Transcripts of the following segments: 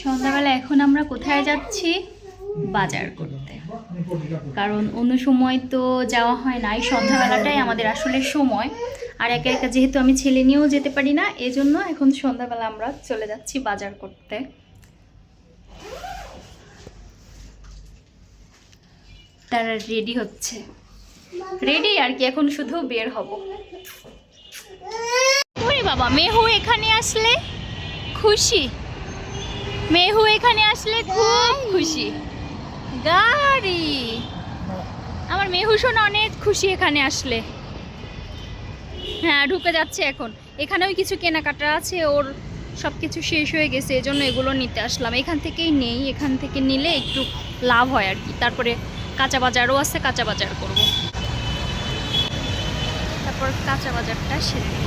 সন্ধ্যাবেলা এখন আমরা কোথায় যাচ্ছি? বাজার করতে। কারণ অন্য সময় তো যাওয়া হয় না, এই সন্ধ্যাবেলাটাই আমাদের আসলে সময়। আর একা একা যেহেতু আমি ছেলে নিয়েও যেতে পারি না, এজন্য এখন সন্ধ্যাবেলা আমরা চলে যাচ্ছি বাজার করতে। তারা রেডি হচ্ছে, রেডি আর কি, এখন শুধু বের হব। ওরে বাবা, মেহু এখানে আসলে খুশি, মেহু এখানে আসলে খুব খুশি। গাড়ি, আমার মেহু শোনা অনেক খুশি এখানে আসলে। হ্যাঁ, ঢুকে যাচ্ছে এখন। এখানেও কিছু কেনাকাটা আছে, ওর সব কিছু শেষ হয়ে গেছে, এজন্য এগুলো নিতে আসলাম। এখান থেকেই নেই, এখান থেকে নিলে একটু লাভ হয় আর কি। তারপরে কাঁচা বাজারও আছে, কাঁচা বাজার করব, তারপর কাঁচা বাজারটা সেরে নেব।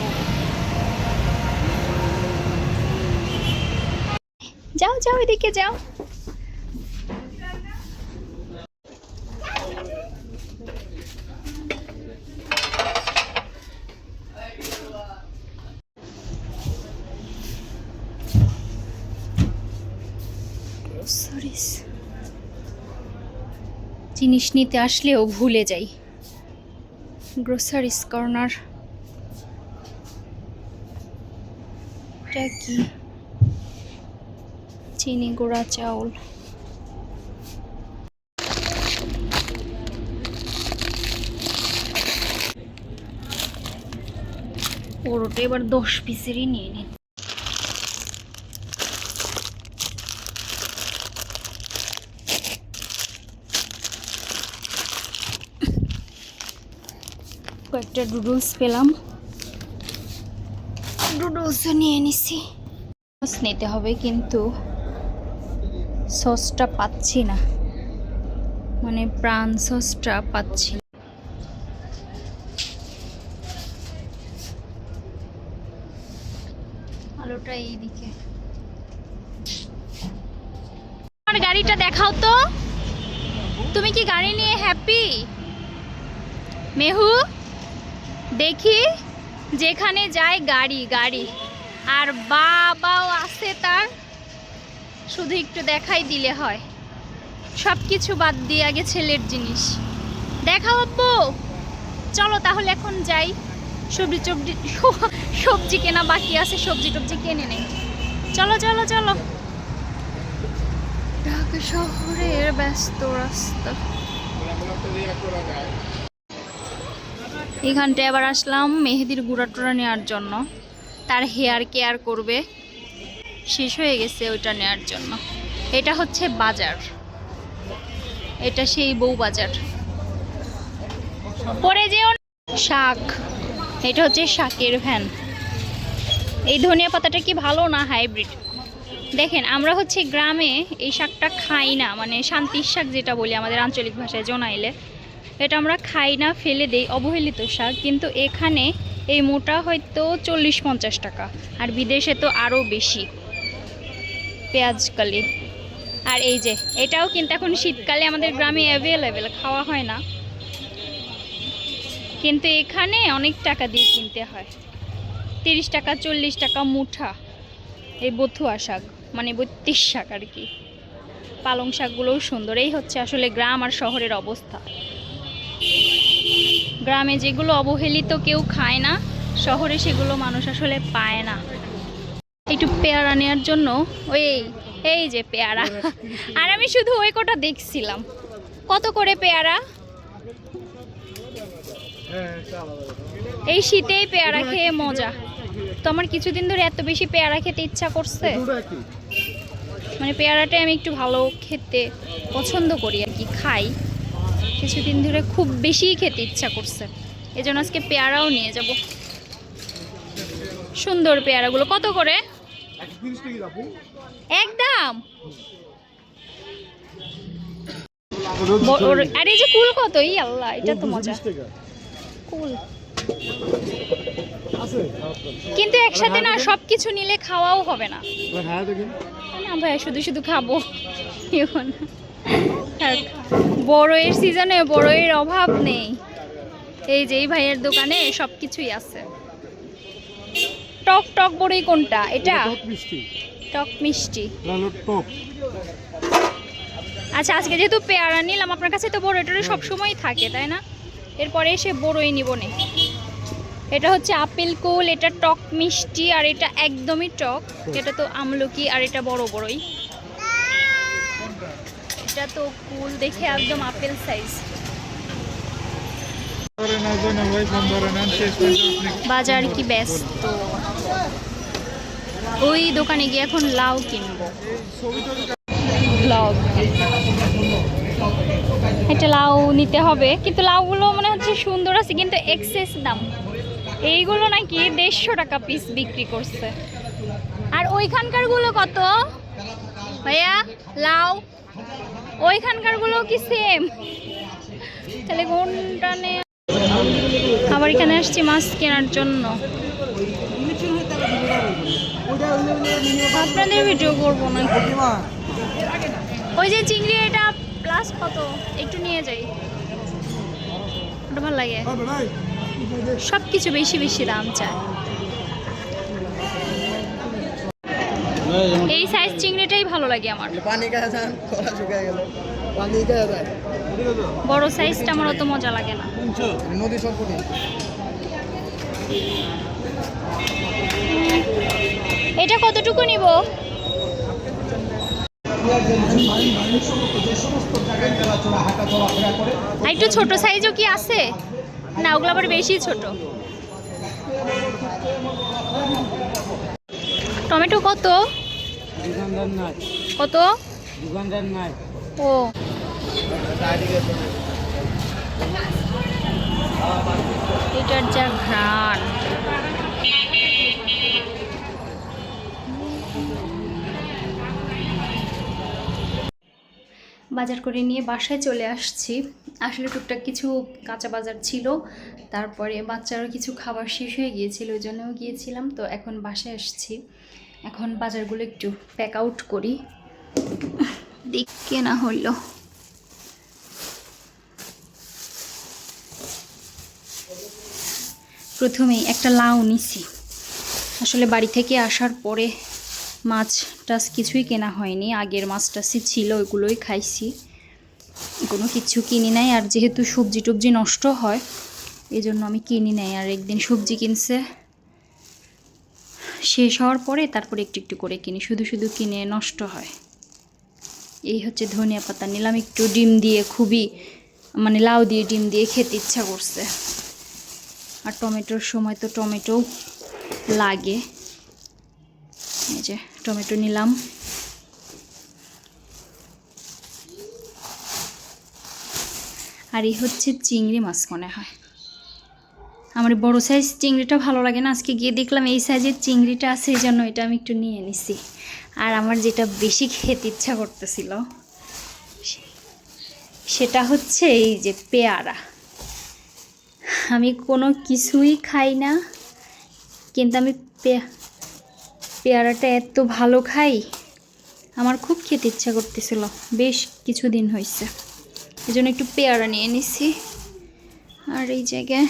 যাও যাও, এদিকে যাও। জিনিস নিতে আসলেও ভুলে যাই। গ্রোসারিস কর্নার, এটা কি? চিনি গুঁড়া চাউল, ওটা এবার 10 পিসেরই নিয়ে নিন। কয়েকটা নুডলস পেলাম, নুডলসও নিয়ে নিছি। সস নিতে হবে, কিন্তু সসটা পাচ্ছি না, মানে প্রাণ সসটা পাচ্ছি না। আলোটা এইদিকে। আমার গাড়িটা দেখাও তো, তুমি কি গাড়ি নিয়ে হ্যাপি? মেহু, দেখি যেখানে যায় গাড়ি গাড়ি, আর বাবাও আছে তার, শুধু একটু দেখাই দিলে হয়। সব কিছু বাদ দিয়ে আগে ছেলের জিনিস দেখাও আব্বু। চলো তাহলে এখন যাই, সবজি কেনা বাকি আছে, সবজি টবজি কিনে নেই। চলো চলো চলো। ঢাকা শহরের ব্যস্ত রাস্তা। এখানটায় আবার আসলাম মেহেদির গুঁড়া টুড়া নেওয়ার জন্য, তার হেয়ার কেয়ার করবে, শেষ হয়ে গেছে ওইটা নেওয়ার জন্য। এটা হচ্ছে বাজার, এটা সেই বউ বাজার। পরে যেও শাক, এটা হচ্ছে শাকের ভ্যান। এই ধনিয়া পাতাটা কি ভালো না হাইব্রিড? দেখেন, আমরা হচ্ছে গ্রামে এই শাকটা খাই না, মানে শান্তির শাক যেটা বলি আমাদের আঞ্চলিক ভাষায় জোনাইলে, এটা আমরা খাই না, ফেলে দেই, অবহেলিত শাক। কিন্তু এখানে এই মোটা হয়তো 40-50 টাকা, আর বিদেশে তো আরও বেশি। পেঁয়াজকালি, আর এই যে এটাও কিন্তু এখন শীতকালে আমাদের গ্রামে অ্যাভেলেবেল, খাওয়া হয় না, কিন্তু এখানে অনেক টাকা দিয়ে কিনতে হয়। 30 টাকা 40 টাকা মুঠা এই বথুয়া শাক, মানে 32 শাক আর কি। পালং শাকগুলোও সুন্দর। এই হচ্ছে আসলে গ্রাম আর শহরের অবস্থা। গ্রামে যেগুলো অবহেলিত কেউ খায় না, শহরে সেগুলো মানুষ আসলে পায় না। একটু পেয়ারা নেওয়ার জন্য, এই যে পেয়ারা, আর আমি শুধু ওই কোটা দেখছিলাম। কত করে পেয়ারা? এই শীতেই পেয়ারা খেয়ে মজা। তো আমার কিছুদিন ধরে এত বেশি পেয়ারা খেতে ইচ্ছা করছে, মানে পেয়ারাটাই আমি একটু ভালো খেতে পছন্দ করি আর কি, খাই। কিছুদিন ধরে খুব বেশি খেতে ইচ্ছা করছে, এজন্য আজকে পেয়ারাও নিয়ে যাব। সুন্দর পেয়ারাগুলো কত করে? একদম। আর এই যে কুল কত? এই আল্লাহ, এটা তো মজা। কুল কিন্তু একসাথে না সবকিছু নিলে খাওয়াও হবে না। না ভাই, শুধু শুধু খাবো এখন। বড়ইয়ের সিজনে বড়ইয়ের অভাব নেই। এই যে এই ভাইয়ের দোকানে সবকিছুই আছে। টক টক বড়ই কোনটা? এটা টক মিষ্টি। লালু টক। আচ্ছা, আজকে যেহেতু পেয়ারা নিলাম, আপনার কাছে তো বড় এটা সবসময় থাকে তাই না? এরপরে এসে বড়ই নিব নে। এটা হচ্ছে আপেল কুল, এটা টক মিষ্টি, আর এটা একদমই টক। এটা তো আমলকি, আর এটা বড় বড়ই। এটা তো কুল দেখে একদম আপেল সাইজ। বাজার কি ব্যস্ত, ওই দোকানে গিয়ে এখন লাউ কিনবো। ব্লগ, একটা লাউ নিতে হবে, কিন্তু লাউগুলো মনে হচ্ছে সুন্দর আছে, কিন্তু এক্সেস দাম। এইগুলো নাকি 150 টাকা পিস বিক্রি করছে। আর ওইখানকার গুলো কত ভাইয়া? লাউ ওইখানকার গুলো কি সেম? তাহলে কোনটা নে? আবার এখানে আসছি মাছ কেনার জন্য। আপনাদের ভিডিও করবো না। ওই যে চিংড়ি, এটা প্লাস কত একটু নিয়ে যাই, ওটা ভালো লাগে। সব কিছু বেশি বেশি দাম চায়। এই সাইজ চিংড়িটাই ভালো লাগে আমার। বড় সাইজটা আমার অত মজা লাগে না। এটা কতটুকু নিব? একটু ছোট সাইজও কি আছে? না, ওগুলো আবার বেশি ছোট। টমেটো কত? কত? ও, এটার যা ঘ্রাণ। বাজার করে নিয়ে বাসায় চলে আসছি। আসলে টুকটাক কিছু কাঁচা বাজার ছিল, তারপরে বাচ্চারও কিছু খাবার শেষ হয়ে গিয়েছিল, ওই জন্যও গিয়েছিলাম। তো এখন বাসায় আসছি, এখন বাজারগুলো একটু প্যাক আউট করি। দিক কেনা হইল। প্রথমেই একটা লাউ নিছি। আসলে বাড়ি থেকে আসার পরে মাছ টাছ কিছুই কেনা হয়নি, আগের মাছ টাছই ছিল, ওইগুলোই খাইছি, কোনো কিছু কিনি নাই। আর যেহেতু সবজি টবজি নষ্ট হয়, এই জন্য আমি কিনি নাই। আর একদিন সবজি কিনছে, শেষ হওয়ার পরে তারপরে একটু একটু করে কিনি, শুধু শুধু কিনে নষ্ট হয়। এই হচ্ছে ধনিয়া পাতা নিলাম একটু, ডিম দিয়ে খুবই মানে লাউ দিয়ে ডিম দিয়ে খেতে ইচ্ছা করছে। আর টমেটোর সময় তো টমেটো লাগে, এই যে টমেটো নিলাম। আর এই হচ্ছে চিংড়ি মাছ মনে হয়। আমার বড় সাইজ চিংড়িটা ভালো লাগে না, আজকে গিয়ে দেখলাম এই সাইজের চিংড়িটা আছে, এই জন্য এটা আমি একটু নিয়ে নিছি। আর আমার যেটা বেশি খেতে ইচ্ছা করতেছিল সেটা হচ্ছে এই যে পেয়ারা। আমি কোনো কিছুই খাই না, কিন্তু আমি পেয়ারাটা এত ভালো খাই, আমার খুব খেতে ইচ্ছা করতেছিল, বেশ কিছুদিন হয়েছে, এই জন্য একটু পেয়ারা নিয়ে নিছি। আর এই জায়গায়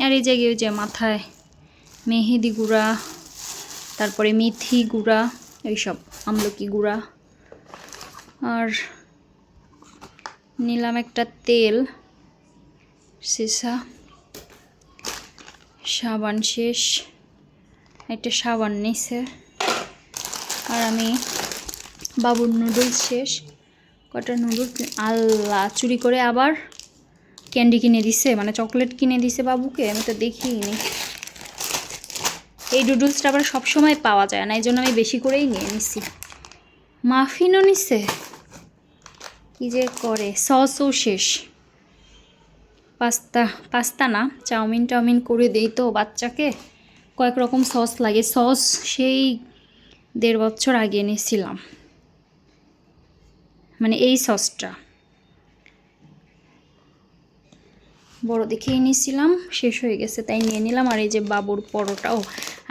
আর এই জায়গায় ওই যে মাথায় মেহেদি গুঁড়া, তারপরে মেথি গুঁড়া, এইসব আমলকি গুঁড়া। আর নিলাম একটা তেল, সিসা, সাবান শেষ, একটা সাবান নিছে। আর আমি বাবুর নুডলস শেষ, কটা নুডলস আল্লাহ চুরি করে আবার ক্যান্ডি কিনে দিছে, মানে চকলেট কিনে দিছে বাবুকে, আমি তো দেখিনি। এই নুডলসটা আবার সবসময় পাওয়া যায় না, এই জন্য আমি বেশি করেই নিয়ে নিছি। মাফিনও নিছে, কী যে করে। সসও শেষ, পাস্তা না চাউমিন করে দেই তো বাচ্চাকে, কয়েক রকম সস লাগে। সস সেই 1.5 বছর আগে এনেছিলাম, মানে এই সসটা বড় দেখেই নিয়েছিলাম, শেষ হয়ে গেছে তাই নিয়ে নিলাম। আর এই যে বাবুর পরোটাও।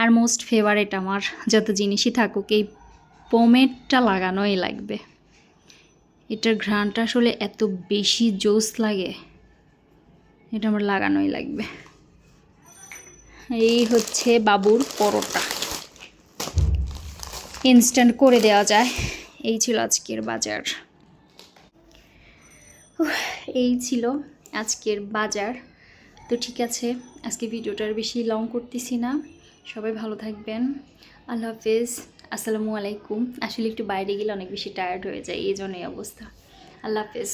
আর মোস্ট ফেভারিট আমার যত জিনিসই থাকুক, এই পমেটটা লাগানোই লাগবে। এটার ঘ্রাণটা আসলে এত বেশি জোস লাগে, এটা আমার লাগানোই লাগবে। এই হচ্ছে বাবুর পরোটা। ইনস্ট্যান্ট করে দেওয়া যায়। এই ছিল আজকের বাজার। এই ছিল আজকের বাজার। তো ঠিক আছে, আজকে ভিডিওটার বেশি লং করতেছি না। সবাই ভালো থাকবেন। আল্লাহ হাফেজ, আসসালামু আলাইকুম। আসলে একটু বাইরে গেলে অনেক বেশি টায়ার্ড হয়ে যায়, এই জন্যই অবস্থা। আল্লাহ হাফেজ।